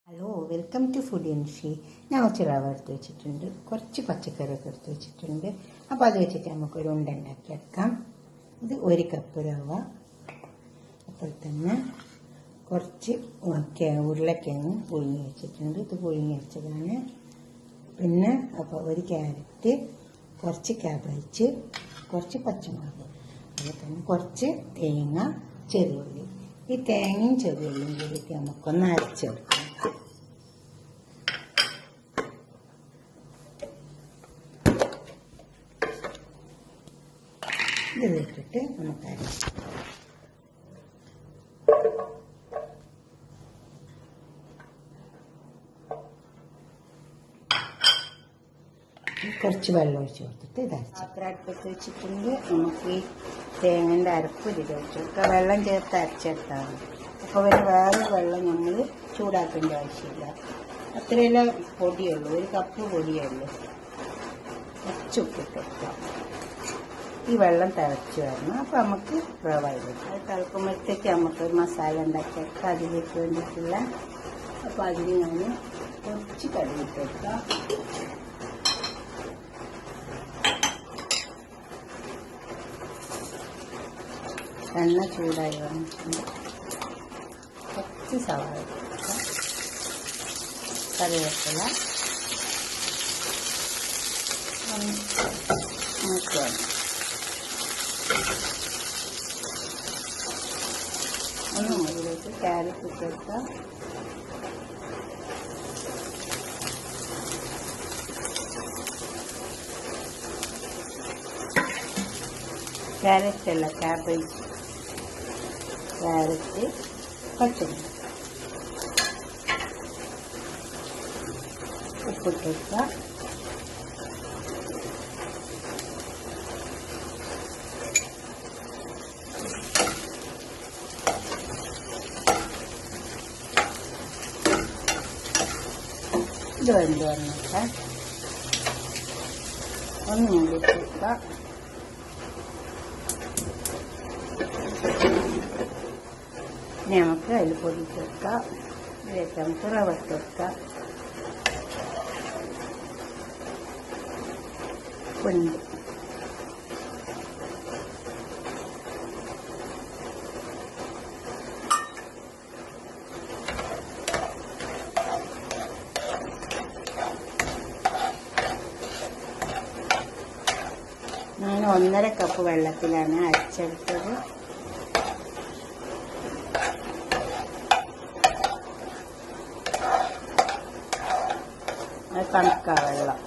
Hello, welcome to food ഇൻഷി. ഞാൻ കുറച്ച് റവ എടുത്ത് വെച്ചിട്ടുണ്ട്, കുറച്ച് പച്ചക്കറിയൊക്കെ എടുത്ത് വെച്ചിട്ടുണ്ട്. അപ്പോൾ അത് വെച്ചിട്ട് നമുക്കൊരു ഉണ്ട ഉണ്ടാക്കിയെടുക്കാം. ഇത് 1 കപ്പ് റവ, അപ്പോൾ തന്നെ കുറച്ച് ഉരുളക്കിഴങ്ങ് പുഴുങ്ങി വെച്ചിട്ടുണ്ട്. ഇത് പുഴുങ്ങി വെച്ചതാണ്. പിന്നെ അപ്പോൾ 1 ക്യാരറ്റ്, കുറച്ച് കാബേജ്, കുറച്ച് പച്ചമുളക്, അതുപോലെ തന്നെ കുറച്ച് തേങ്ങ, ചെറിയുള്ളി. ഈ തേങ്ങയും ചെറിയുള്ളിയും കൂടിയിട്ട് നമുക്കൊന്ന് അരച്ചെടുക്കാം. ഇത് ഇട്ടിട്ട് നമുക്ക് അരക്കാം. കുറച്ച് വെള്ളം ഒഴിച്ച് കൊടുത്തിട്ട് ഇത് പാത്രം അടുപ്പത്ത് വെച്ചിട്ടുണ്ട്. നമുക്ക് ഈ തേങ്ങൻ്റെ അരപ്പ് ഇതിൽ ഒഴിച്ച് കൊടുക്കുക. വെള്ളം ചേർത്ത് അരച്ചെടുത്താണ്. അപ്പോൾ പിന്നെ വേറെ വെള്ളം നമ്മൾ ചൂടാക്കേണ്ട ആവശ്യമില്ല. അത്രയെല്ലാം പൊടിയുള്ളൂ, 1 കപ്പ് പൊടിയുള്ളൂ. കുറച്ച് ഉപ്പിട്ട് കൊടുക്കാം. ഈ വെള്ളം തിളച്ച് വരണം. അപ്പോൾ നമുക്ക് റവ ഇടും. അത് തിളക്കുമ്പോഴത്തേക്ക് നമുക്കൊരു മസാല ഉണ്ടാക്കിയെടുക്കാം അതിലേക്ക് വേണ്ടിയിട്ടുള്ള. അപ്പോൾ അതിന് ഞാൻ കുറച്ച് കടുകിട്ട് വെക്കാം. എണ്ണ ചൂടായി വന്നിട്ടുണ്ട്. കുറച്ച് സവാള ഇട്ട് കറിവേപ്പില നോക്കുകയാണ്. ഒന്ന് മുകളിലേക്ക് ക്യാരറ്റ് ഇട്ട് കൊടുക്കാം. ക്യാരറ്റ് അല്ല, കാബേജ്, ക്യാരറ്റ്, പച്ചമുളക്, ഉപ്പിട്ട് കൊടുക്കാം. ഇത് വെന്ത് വന്നിട്ട് ഒന്ന് മൂടിട്ട് വെക്കാം. ഇനി നമുക്ക് അതിൽ പൊടിച്ച് വെക്കാം. ഇതിലേക്ക് നമുക്ക് റവ ഇട്ട് വെക്കാം. പൊന്തി ഞാൻ 1.5 കപ്പ് വെള്ളത്തിലാണ് അരച്ചെടുത്തത്. അത് കണക്കാ വെള്ളം.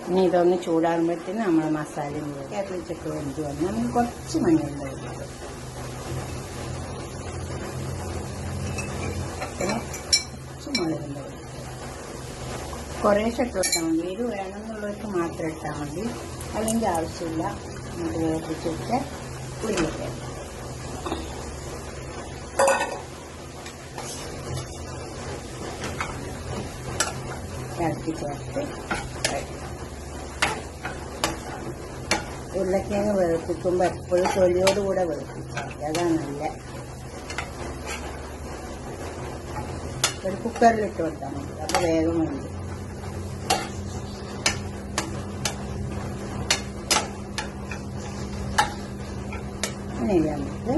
ഇനി ഇതൊന്ന് ചൂടാകുമ്പോഴത്തേന് നമ്മൾ മസാല കേരളച്ചൊക്കെ വെന്ത് വന്ന് നമുക്ക് കുറച്ച് മഞ്ഞളുണ്ട്, പിന്നെ കുറച്ച് മുളകുണ്ട്. കുറേശ്ശെ ഇട്ട് കൊടുത്താൽ മതി. എരിവ് വേണമെന്നുള്ളവർക്ക് മാത്രം ഇട്ടാൽ മതി, അല്ലെങ്കിൽ ആവശ്യമില്ല. നമുക്ക് വേർപ്പിച്ചിട്ട് ഉരുളക്കിഴങ്ങ് ഇറക്കി ചേർത്ത് ഉരുളക്കിഴങ്ങ് വേർപ്പിക്കുമ്പോൾ എപ്പോഴും തൊലിയോടുകൂടെ വേർപ്പിച്ചാൽ മതി, അതാണ് നല്ല. ഒരു കുക്കറിലിട്ട് കൊടുത്താൽ മതി, അപ്പോൾ വേഗം വേണ്ടി. ഇനി നമുക്ക്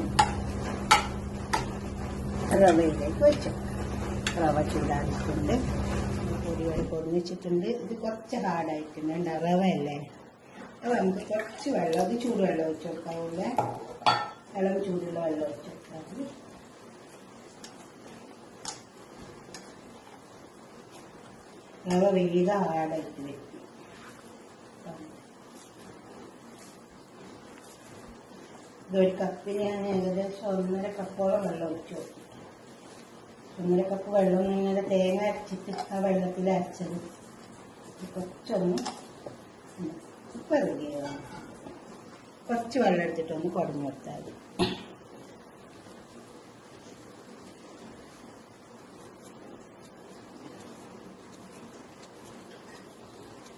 റവയിലേക്ക് വെച്ചു. റവ ചൂടാക്കിയിട്ടുണ്ട്, പൊടികൾ പൊടിച്ചിട്ടുണ്ട്. ഇത് കുറച്ച് ഹാർഡായിട്ടുണ്ട്, റവ അല്ലേ. അപ്പോൾ നമുക്ക് കുറച്ച് വെള്ളം, അത് ചൂടുവെള്ളം ഒഴിച്ച് കൊടുക്കാവുള്ള ഇളം ചൂടുള്ള വെള്ളം ഒഴിച്ച് കൊടുക്കാറ്. റവ വേഗം ഹാർഡായിട്ട് വരും. ഇതൊരു കപ്പിന് ഞാൻ ഏകദേശം 1.5 കപ്പോളം വെള്ളം ഒഴിച്ചു കൊടുക്കും. 1.5 കപ്പ് വെള്ളം ഇങ്ങനെ തേങ്ങ അരച്ചിട്ട് ആ വെള്ളത്തിൽ അരച്ചത്. കുറച്ചൊന്ന് ഇപ്പം റെഡിയാവും. കുറച്ച് വെള്ളം എടുത്തിട്ടൊന്ന് കുടഞ്ഞു കൊടുത്താൽ മതി.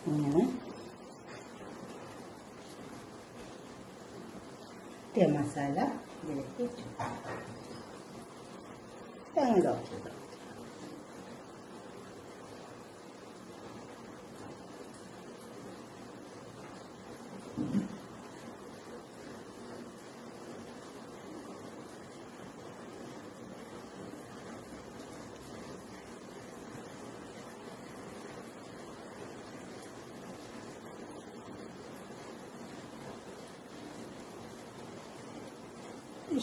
അങ്ങനെ മസാല ഇതിലേക്ക് ഇട്ടു അങ്ങോട്ട് ഓക്കെ.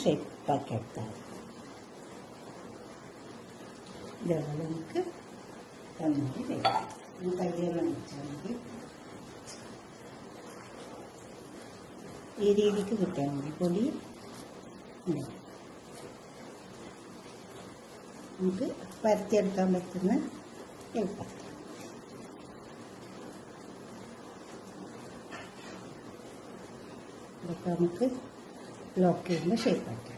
ഷേപ്പാക്കി എടുത്താൽ ഇതേപോലെ നമുക്ക് തന്നിട്ട് കഴിക്കാം. കയ്യെല്ലാം വെച്ചാൽ മതി. ഈ രീതിക്ക് കിട്ടിയാൽ മതി. പൊടി നമുക്ക് പരത്തിയെടുക്കാൻ പറ്റുന്ന എളുപ്പത്തിൽ ഇതൊക്കെ നമുക്ക് ലോക്ക് ചെയ്യുമ്പോൾ ഷേപ്പാക്കി എടുക്കാം.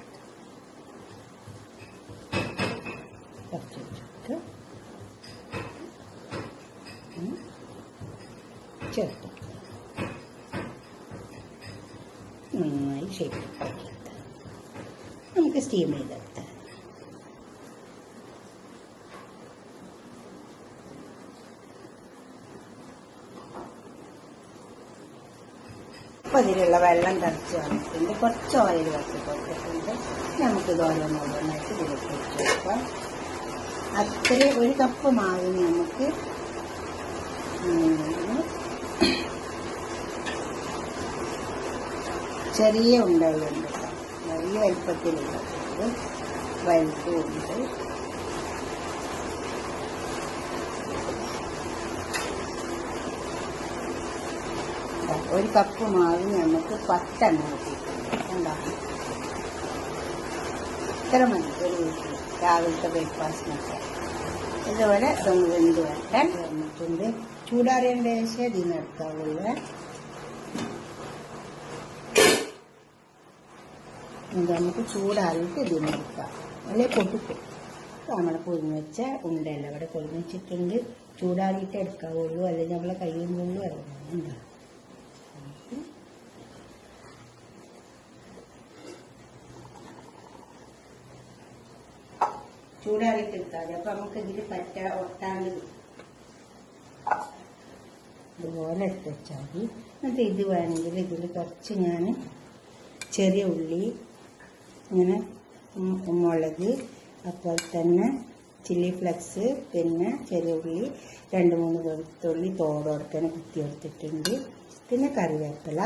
കുറച്ച് വെച്ചിട്ട് ചേർത്ത് നന്നായി ഷേപ്പാക്കി എടുക്കാം. നമുക്ക് സ്റ്റീം ചെയ്തെടുത്താൽ അപ്പോൾ അതിലുള്ള വെള്ളം തളിച്ച് വന്നിട്ടുണ്ട്. കുറച്ച് ഓയിൽ വെച്ച് കൊടുത്തിട്ടുണ്ട്. നമുക്ക് ഓരോന്നോരോന്നായിട്ട് ഇതിലേക്ക് വെച്ച് കൊടുക്കാം. അത്ര ഒരു കപ്പ് മാവിന് നമുക്ക് ചെറിയ ഉണ്ടകളുണ്ട്, വലിയ വലിപ്പത്തിലുള്ളത് വലുതുമുണ്ട്. ഒരു കപ്പ് മാവിന് നമുക്ക് 10 എണ്ണ ഉണ്ടാകും. ഇത്ര മതി ഒരു വീട്ടിൽ രാവിലത്തെ ബ്രേക്ക്ഫാസ്റ്റിനൊക്കെ. ഇതുപോലെ അതൊന്ന് വെന്ത് വെക്കാൻ വന്നിട്ടുണ്ട്. ചൂടാറിയതിന് ശേഷം ഇതിന് എടുക്കാവുള്ളൂ. ഇത് നമുക്ക് ചൂടാറിയിട്ട് ഇതിന് എടുക്കാം, അല്ലെ പൊട്ടിക്കും. നമ്മളെ പൊതിഞ്ഞ് വെച്ച ഉണ്ടല്ല അവിടെ പൊതിഞ്ഞ് വെച്ചിട്ടുണ്ട്. ചൂടാറിയിട്ട് എടുക്കാവുള്ളൂ, അല്ലെങ്കിൽ നമ്മളെ കയ്യിൽ നിന്നും ഇറങ്ങുന്നുണ്ട്. ചൂടാറിയിട്ട് എടുത്താൽ അപ്പൊ നമുക്ക് ഇതിൽ ഒട്ടാണ്ട് ഇതുപോലെ എടുത്ത് വെച്ചാൽ മതി. എന്നിട്ട് ഇത് വേണമെങ്കിൽ ഇതിൽ കുറച്ച് ഞാൻ ചെറിയ ഉള്ളി, ഇങ്ങനെ മുളക്, അതുപോലെ തന്നെ ചില്ലി ഫ്ലെക്സ്, പിന്നെ ചെറിയ ഉള്ളി, 2-3 വെളുത്തുള്ളി തോടോടക്കനെ കുത്തിയെടുത്തിട്ടുണ്ട്. പിന്നെ കറിവേപ്പില,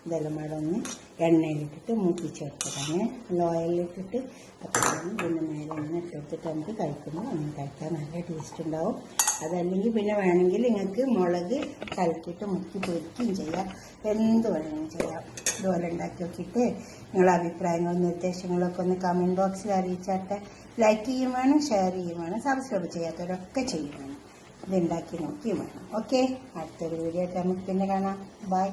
ഇതെല്ലാം കൂടെ ഒന്ന് എണ്ണയിലിട്ടിട്ട് മൂപ്പിച്ചെടുത്തതാണ്. ഓയിലിട്ടിട്ട് അപ്പം പിന്നെ മേലെ ഒന്ന് ഇട്ടെടുത്തിട്ട് നമുക്ക് കഴിക്കുമ്പോൾ അങ്ങനെ കഴിക്കാൻ നല്ല ടേസ്റ്റ് ഉണ്ടാവും. അതല്ലെങ്കിൽ പിന്നെ വേണമെങ്കിൽ നിങ്ങൾക്ക് മുളക് കലക്കിയിട്ട് മുക്കി പൊരിക്കുകയും ചെയ്യാം, എന്ത് വേണമെങ്കിലും ചെയ്യാം. ഇതുപോലെ ഉണ്ടാക്കി നോക്കിയിട്ട് നിങ്ങളുടെ അഭിപ്രായങ്ങളും നിർദ്ദേശങ്ങളൊക്കെ ഒന്ന് കമൻറ്റ് ബോക്സിൽ അറിയിച്ചാട്ടെ. ലൈക്ക് ചെയ്യും വേണം, ഷെയർ ചെയ്യും വേണം, സബ്സ്ക്രൈബ് ചെയ്യാത്തവരൊക്കെ ചെയ്യും വേണം. ഇത് ഉണ്ടാക്കി നോക്കിയും വേണം. ഓക്കെ, അടുത്തൊരു വീഡിയോ ആയിട്ട് നമുക്ക് പിന്നെ കാണാം. ബൈ.